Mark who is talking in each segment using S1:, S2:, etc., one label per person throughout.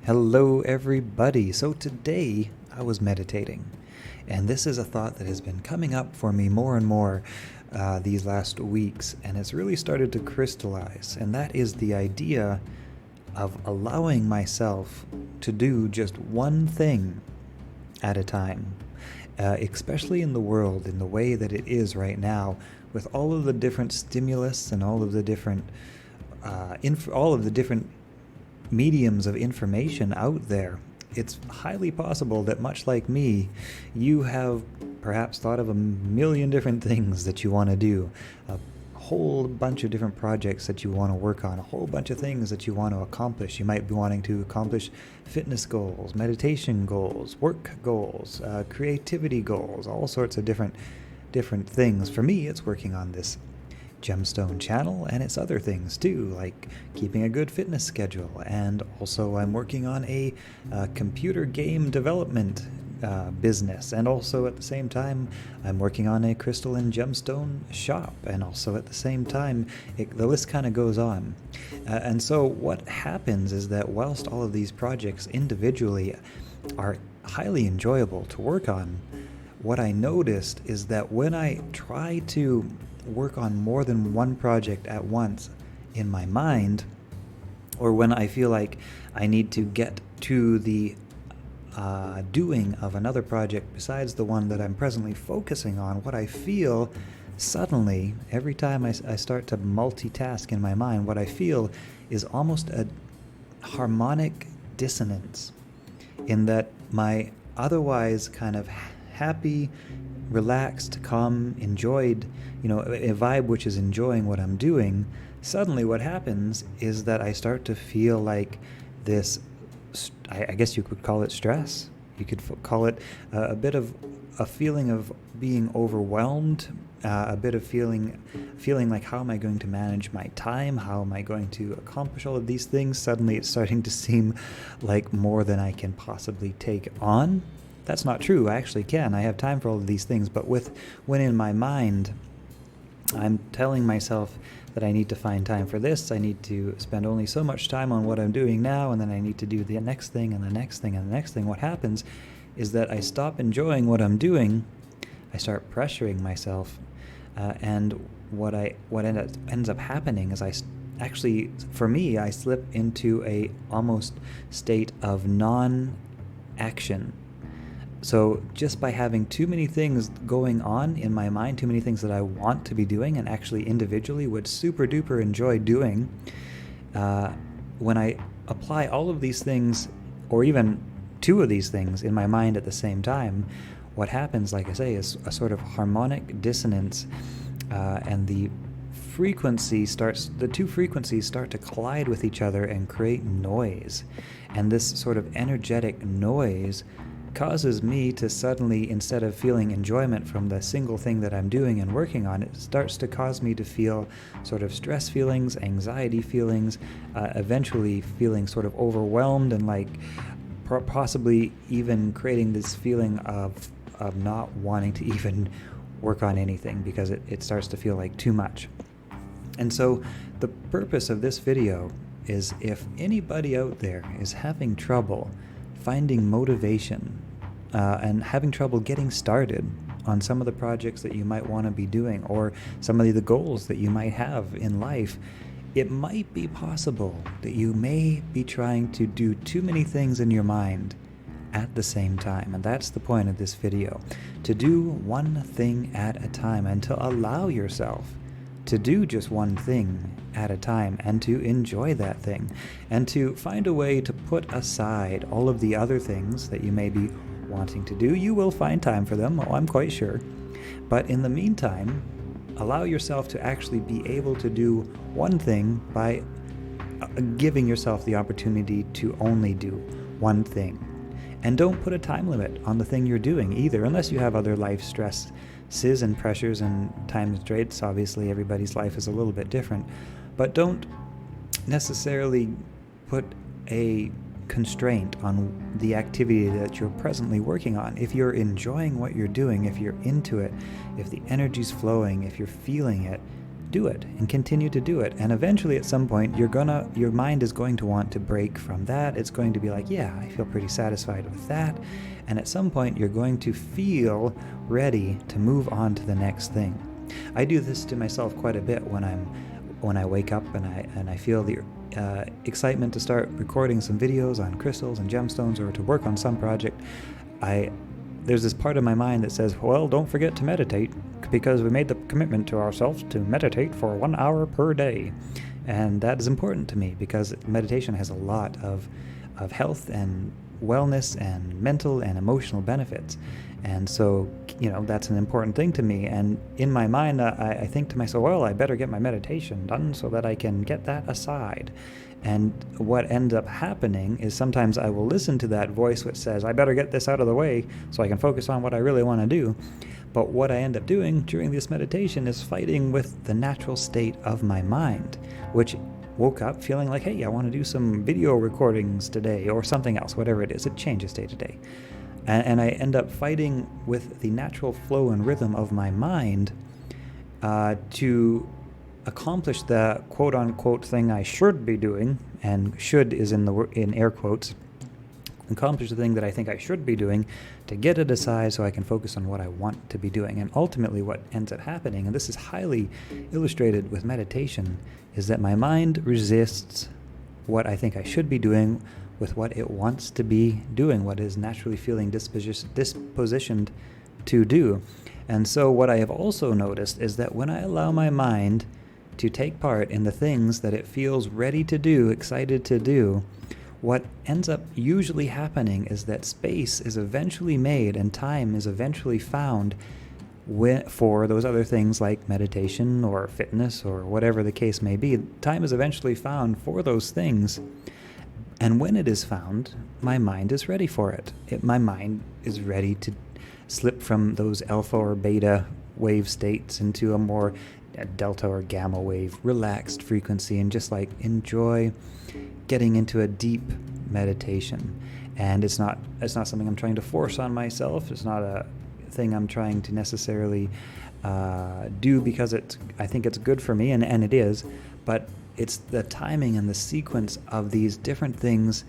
S1: Hello, everybody. So today I was meditating, and this is a thought that has been coming up for me more and more these last weeks, and it's really started to crystallize. And that is the idea of allowing myself to do just one thing at a time, especially in the world, in the way that it is right now, with all of the different stimulus and all of the different mediums of information out there. It's highly possible that, much like me, you have perhaps thought of a million different things that you want to do, a whole bunch of different projects that you want to work on, a whole bunch of things that you want to accomplish. You might be wanting to accomplish fitness goals, meditation goals, work goals, creativity goals, all sorts of different things. For me, it's working on this gemstone channel, and it's other things too, like keeping a good fitness schedule, and also I'm working on a computer game development business, and also at the same time I'm working on a crystal and gemstone shop, and also at the same time the list kind of goes on. And so what happens is that whilst all of these projects individually are highly enjoyable to work on, what I noticed is that when I try to work on more than one project at once in my mind, or when I feel like I need to get to the doing of another project besides the one that I'm presently focusing on, what I feel suddenly, every time I start to multitask in my mind, what I feel is almost a harmonic dissonance, in that my otherwise kind of happy, relaxed, calm, enjoyed, a vibe which is enjoying what I'm doing, suddenly what happens is that I start to feel like this, I guess you could call it stress. You could call it a bit of a feeling of being overwhelmed, a bit of feeling like, how am I going to manage my time? How am I going to accomplish all of these things? Suddenly it's starting to seem like more than I can possibly take on. That's not true. I actually can. I have time for all of these things. But when in my mind, I'm telling myself that I need to find time for this, I need to spend only so much time on what I'm doing now, and then I need to do the next thing and the next thing and the next thing, what happens is that I stop enjoying what I'm doing. I start pressuring myself. And what ends up happening is for me, I slip into a almost state of non-action. So just by having too many things going on in my mind, too many things that I want to be doing and actually individually would super duper enjoy doing, when I apply all of these things, or even two of these things in my mind at the same time, what happens, like I say, is a sort of harmonic dissonance, and the two frequencies start to collide with each other and create noise. And this sort of energetic noise causes me to suddenly, instead of feeling enjoyment from the single thing that I'm doing and working on, it starts to cause me to feel sort of stress feelings, anxiety feelings, eventually feeling sort of overwhelmed, and like possibly even creating this feeling of not wanting to even work on anything, because it starts to feel like too much. And so the purpose of this video is, if anybody out there is having trouble finding motivation and having trouble getting started on some of the projects that you might want to be doing, or some of the goals that you might have in life, it might be possible that you may be trying to do too many things in your mind at the same time. And that's the point of this video, to do one thing at a time, and to allow yourself to do just one thing at a time, and to enjoy that thing, and to find a way to put aside all of the other things that you may be wanting to do. You will find time for them, I'm quite sure. But in the meantime, allow yourself to actually be able to do one thing by giving yourself the opportunity to only do one thing. And don't put a time limit on the thing you're doing either, unless you have other life stresses and pressures and time constraints. Obviously, everybody's life is a little bit different. But don't necessarily put a constraint on the activity that you're presently working on. If you're enjoying what you're doing, if you're into it, if the energy's flowing, if you're feeling it, do it and continue to do it. And eventually at some point your mind is going to want to break from that. It's going to be like, yeah, I feel pretty satisfied with that. And at some point you're going to feel ready to move on to the next thing. I do this to myself quite a bit when I wake up and I feel the excitement to start recording some videos on crystals and gemstones or to work on some project. There's this part of my mind that says, well, don't forget to meditate, because we made the commitment to ourselves to meditate for 1 hour per day. And that is important to me because meditation has a lot of health and wellness and mental and emotional benefits. And so, that's an important thing to me. And in my mind, I think to myself, well, I better get my meditation done so that I can get that aside. And what ends up happening is sometimes I will listen to that voice which says, I better get this out of the way so I can focus on what I really want to do. But what I end up doing during this meditation is fighting with the natural state of my mind, which woke up feeling like, hey, I want to do some video recordings today or something else, whatever it is. It changes day to day. And I end up fighting with the natural flow and rhythm of my mind to accomplish the quote-unquote thing I should be doing, and should is in air quotes, accomplish the thing that I think I should be doing to get it aside so I can focus on what I want to be doing. And ultimately what ends up happening, and this is highly illustrated with meditation, is that my mind resists what I think I should be doing with what it wants to be doing, what is naturally feeling dispositioned to do. And so what I have also noticed is that when I allow my mind to take part in the things that it feels ready to do, excited to do, what ends up usually happening is that space is eventually made and time is eventually found for those other things like meditation or fitness or whatever the case may be. Time is eventually found for those things. And when it is found, my mind is ready for it. My mind is ready to slip from those alpha or beta wave states into a more delta or gamma wave, relaxed frequency, and just like enjoy getting into a deep meditation. And it's not something I'm trying to force on myself. It's not a thing I'm trying to necessarily do because I think it's good for me, and it is, but it's the timing and the sequence of these different things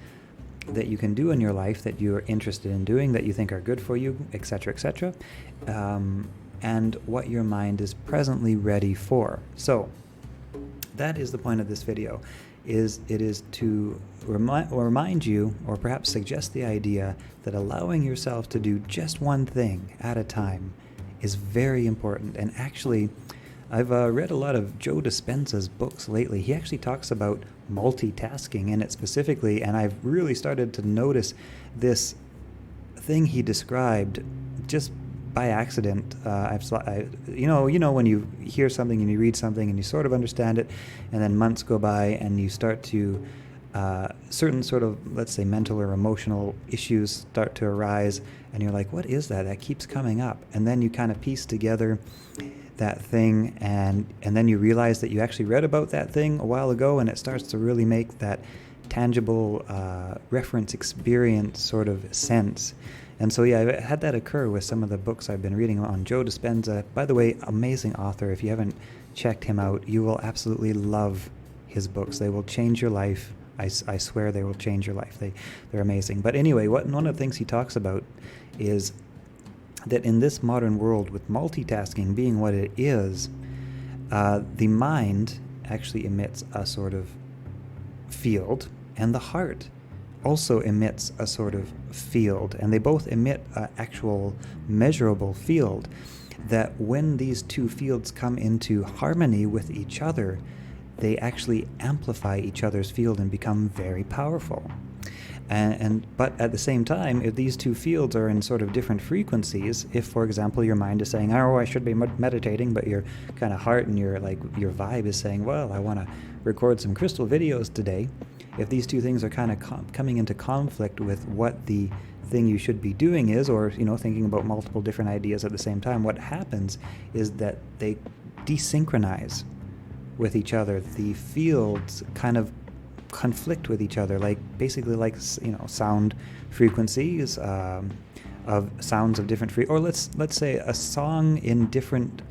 S1: that you can do in your life that you're interested in doing, that you think are good for you, etc., etc., and what your mind is presently ready for. So that is the point of this video. It is to remind you, or perhaps suggest the idea that allowing yourself to do just one thing at a time is very important. And actually, I've read a lot of Joe Dispenza's books lately. He actually talks about multitasking in it specifically, and I've really started to notice this thing he described just by accident. You know when you hear something and you read something and you sort of understand it, and then months go by and you start to certain sort of, let's say, mental or emotional issues start to arise, and you're like, what is that? That keeps coming up. And then you kind of piece together that thing, and then you realize that you actually read about that thing a while ago, and it starts to really make that tangible reference experience sort of sense. And so, yeah, I've had that occur with some of the books I've been reading on Joe Dispenza. By the way, amazing author. If you haven't checked him out, you will absolutely love his books. They will change your life. I swear they will change your life. They're amazing. But anyway, one of the things he talks about is that in this modern world, with multitasking being what it is, the mind actually emits a sort of field, and the heart also emits a sort of field, and they both emit an actual measurable field, that when these two fields come into harmony with each other, they actually amplify each other's field and become very powerful. But at the same time, if these two fields are in sort of different frequencies, if, for example, your mind is saying, oh, I should be meditating, but your kind of heart and your vibe is saying, well, I want to record some crystal videos today. If these two things are kind of coming into conflict with what the thing you should be doing is, or thinking about multiple different ideas at the same time, what happens is that they desynchronize with each other. The fields kind of conflict with each other, basically like sound frequencies of sounds of different or let's say a song in different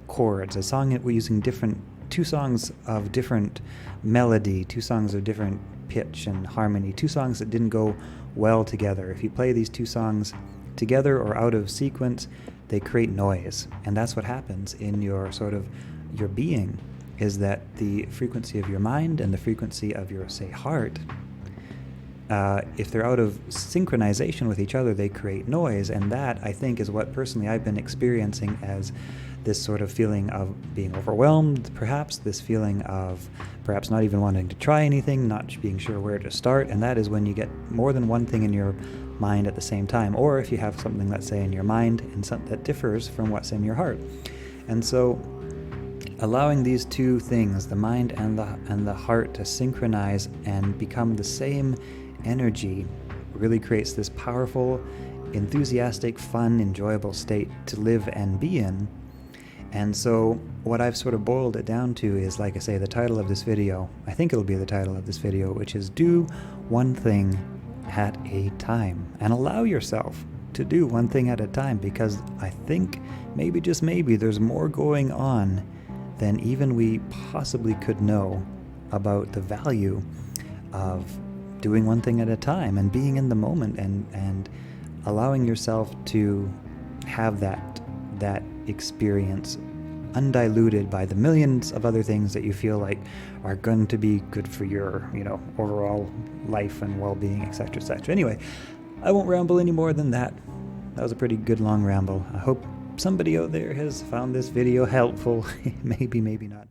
S1: chords, a song that we're using different two songs of different melody, two songs of different pitch and harmony, two songs that didn't go well together. If you play these two songs together or out of sequence, they create noise. And that's what happens in your sort of your being, is that the frequency of your mind and the frequency of your, say, heart, if they're out of synchronization with each other, they create noise. And that, I think, is what personally I've been experiencing as this sort of feeling of being overwhelmed, perhaps this feeling of perhaps not even wanting to try anything, not being sure where to start. And that is when you get more than one thing in your mind at the same time, or if you have something, let's say, in your mind and something that differs from what's in your heart. And so allowing these two things, the mind and the heart, to synchronize and become the same energy, really creates this powerful, enthusiastic, fun, enjoyable state to live and be in. And so what I've sort of boiled it down to is, like I say, the title of this video, I think it'll be the title of this video, which is do one thing at a time, and allow yourself to do one thing at a time, because I think maybe, just maybe, there's more going on than even we possibly could know about the value of doing one thing at a time and being in the moment and allowing yourself to have that experience undiluted by the millions of other things that you feel like are going to be good for your, overall life and well-being, etc., etc. Anyway, I won't ramble any more than that. That was a pretty good long ramble. I hope somebody out there has found this video helpful. Maybe, maybe not.